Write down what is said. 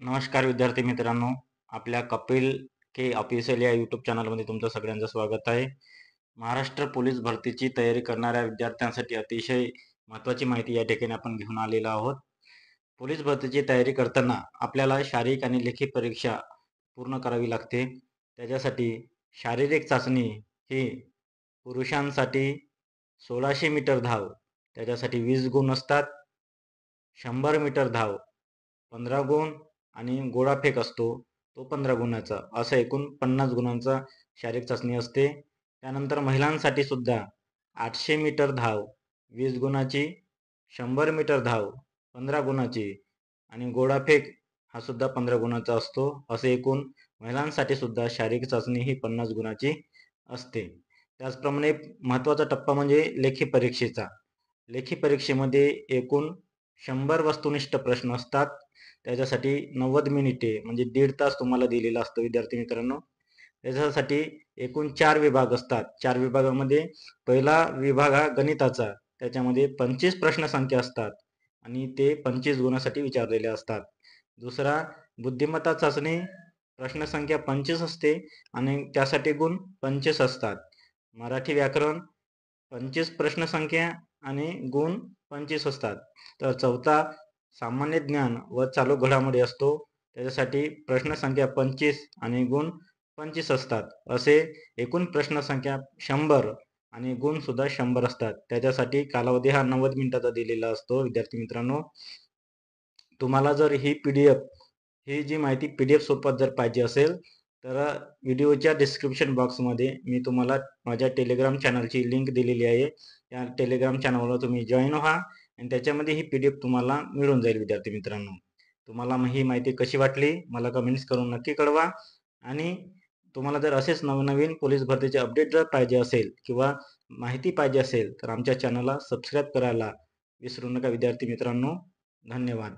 नमस्कार विद्यार्थी मित्रांनो, आपल्या कपिल के ऑफिशियल या यूट्यूब चॅनलमध्ये तुमचं सगळ्यांचं स्वागत आहे. महाराष्ट्र पोलीस भरतीची तयारी करणाऱ्या विद्यार्थ्यांसाठी अतिशय महत्त्वाची माहिती या ठिकाणी आपण घेऊन आलेलो आहोत. पोलीस भरतीची तयारी करताना आपल्याला शारीरिक आणि लेखी परीक्षा पूर्ण करावी लागते. त्याच्यासाठी शारीरिक चाचणी ही पुरुषांसाठी 1600 मीटर धाव, त्याच्यासाठी 20 गुण असतात. 100 मीटर धाव 15 गुण आणि गोळाफेक असतो तो 15 गुणाचा, असं एकूण 50 गुणांचा शारीरिक चाचणी असते. त्यानंतर महिलांसाठी सुद्धा 800 मीटर धाव 20 गुणाची, 100 मीटर धाव 15 गुणाची आणि गोळाफेक हा सुद्धा 15 गुणाचा असतो. असे एकूण महिलांसाठी सुद्धा शारीरिक चाचणी ही 50 गुणाची असते. त्याचप्रमाणे महत्त्वाचा टप्पा म्हणजे लेखी परीक्षेचा. लेखी परीक्षेमध्ये एकूण 100 वस्तुनिष्ठ प्रश्न असतात. त्याच्यासाठी 90 मिनिटे म्हणजे 1.5 तास तुम्हाला दिलेला असतो विद्यार्थी मित्रांनो. त्याच्यासाठी एकूण 4 विभाग असतात. 4 विभागामध्ये पहिला विभाग हा गणिताचा, त्याच्यामध्ये 25 प्रश्नसंख्या असतात आणि ते 25 गुणासाठी विचारलेले असतात. दुसरा बुद्धिमत्ता चाचणी, प्रश्नसंख्या 25 असते आणि त्यासाठी गुण 25 असतात. मराठी व्याकरण 25 प्रश्नसंख्या आणि गुण 25 असतात. तर चौथा सामान्य ज्ञान व चालू घडामोडी असतो. त्याच्यासाठी प्रश्नसंख्या 25 आणि गुण 25 असतात. असे एकूण प्रश्नसंख्या 100 आणि गुण सुद्धा 100 असतात. त्याच्यासाठी कालावधी हा 90 मिनिटाचा दिलेला असतो. विद्यार्थी मित्रांनो, तुम्हाला जर ही जी माहिती PDF स्वरूपात जर पाहिजे असेल तर व्हिडिओच्या डिस्क्रिप्शन बॉक्समध्ये मी तुम्हाला माझ्या टेलिग्राम चॅनलची लिंक दिलेली आहे. त्या टेलिग्राम चॅनलवर तुम्ही जॉईन व्हा आणि त्याच्यामध्ये ही PDF तुम्हाला मिळून जाईल. विद्यार्थी मित्रांनो, तुम्हाला ही माहिती कशी वाटली मला कमेंट्स करून नक्की कळवा. आणि तुम्हाला जर असेच नवनवीन पोलीस भरतीचे अपडेट जर पाहिजे असेल किंवा माहिती पाहिजे असेल तर आमच्या चॅनलला सबस्क्राईब करायला विसरू नका विद्यार्थी मित्रांनो. धन्यवाद.